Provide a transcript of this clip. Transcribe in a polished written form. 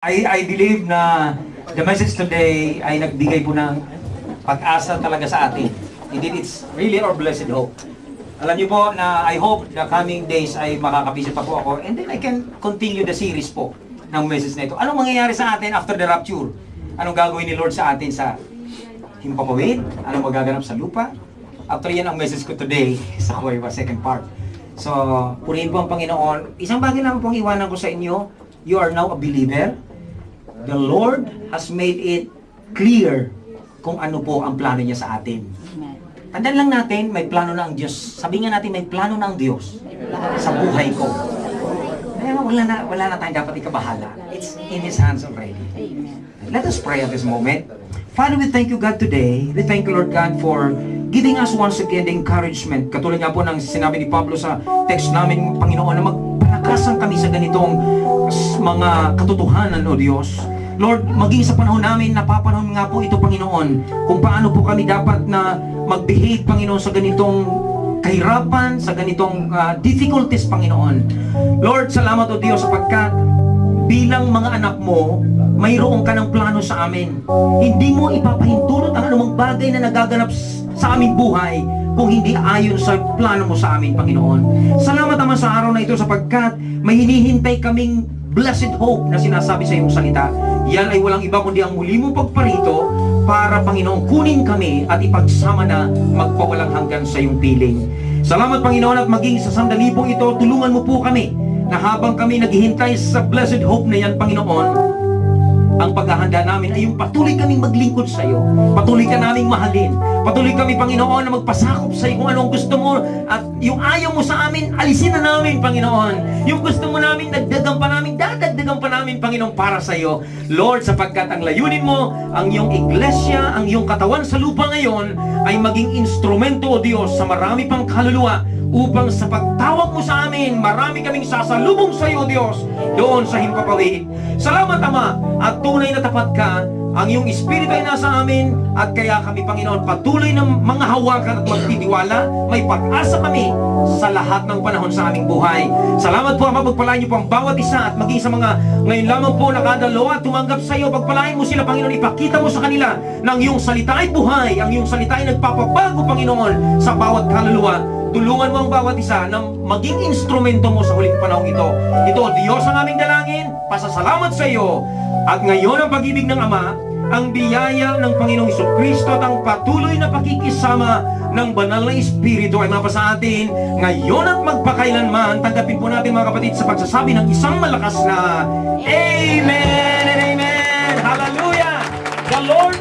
I believe na the message today ay nagbigay po ng pag-asa talaga sa atin. Indeed, it's really our blessed hope. Alam niyo po na I hope the coming days ay makakapisit pa po ako and then I can continue the series po ng message na ito. Anong mangyayari sa atin after the rapture? Anong gagawin ni Lord sa atin sa himpapawid? Anong magaganap sa lupa? Actually, yan ang message ko today sa second part. So, purihin po ang Panginoon. Isang bagay lang pong iwanan ko sa inyo. You are now a believer. The Lord has made it clear kung ano po ang plano niya sa atin. Tandaan lang natin, may plano na ang Diyos. Sabi nga natin, may plano na ang Diyos sa buhay ko. Kaya wala na tayong dapat ikabahala. It's in His hands already. Let us pray at this moment. Father, we thank you, God, today. We thank you, Lord God, for giving us once again the encouragement. Katulad nga po ng sinabi ni Pablo sa text namin, Panginoon, na magpalakasan kami sa ganitong mga katotohanan, O Diyos. Lord, maging sa panahon namin, napapanahon nga po ito, Panginoon, kung paano po kami dapat na mag-behave, Panginoon, sa ganitong kahirapan, sa ganitong difficulties, Panginoon. Lord, salamat, O Diyos, sapagkat bilang mga anak mo, mayroon ka ng plano sa amin. Hindi mo ipapahintulot ang anumang bagay na nagaganap sa aming buhay kung hindi ayon sa plano mo sa amin, Panginoon. Salamat naman sa araw na ito sapagkat may hinihintay kaming blessed hope na sinasabi sa iyong salita. Yan ay walang iba kundi ang muli mong pagparito para, Panginoon, kunin kami at ipagsama na magpawalang hanggan sa iyong piling. Salamat, Panginoon, at maging sa sandali pong ito, tulungan mo po kami na habang kami naghihintay sa blessed hope na yan, Panginoon, ang paghahanda namin ay yung patuloy kaming maglingkod sa iyo. Patuloy ka naming mahalin. Patuloy kami, Panginoon, na magpasakop sa iyo kung anong gusto mo. At yung ayaw mo sa amin, alisin na namin, Panginoon. Yung gusto mo namin, dadagdagan pa namin, Panginoon, para sa iyo. Lord, sapagkat ang layunin mo, ang iyong iglesia, ang iyong katawan sa lupa ngayon, ay maging instrumento, O Diyos, sa marami pang kaluluwa upang sa pagtawag mo sa amin, marami kaming sasalubong sa iyo, Diyos, doon sa himpapawid. Salamat, Ama, at tunay na tapat ka. Ang iyong Espiritu ay nasa amin, at kaya kami, Panginoon, patuloy na mga hawakan at magtitiwala. May pag-asa kami sa lahat ng panahon sa aming buhay. Salamat po, Ama, pagpalain niyo po ang bawat isa at maging sa mga ngayon lamang po nakadalawa, tumanggap sa iyo, pagpalain mo sila, Panginoon, ipakita mo sa kanila na ang iyong salita ay buhay, ang iyong salita ay nagpapabago, Panginoon, sa bawat kaluluwa. Tulungan mo ang bawat isa na maging instrumento mo sa huling panahon ito. Ito, Diyos, ang aming dalangin, pasasalamat sa iyo. At ngayon ang pag-ibig ng Ama, ang biyaya ng Panginoong Jesucristo at ang patuloy na pakikisama ng banal na Espiritu ay mapasa atin ngayon at magpakailanman. Tanggapin po natin, mga kapatid, sa pagsasabi ng isang malakas na Amen and Amen. Hallelujah! The Lord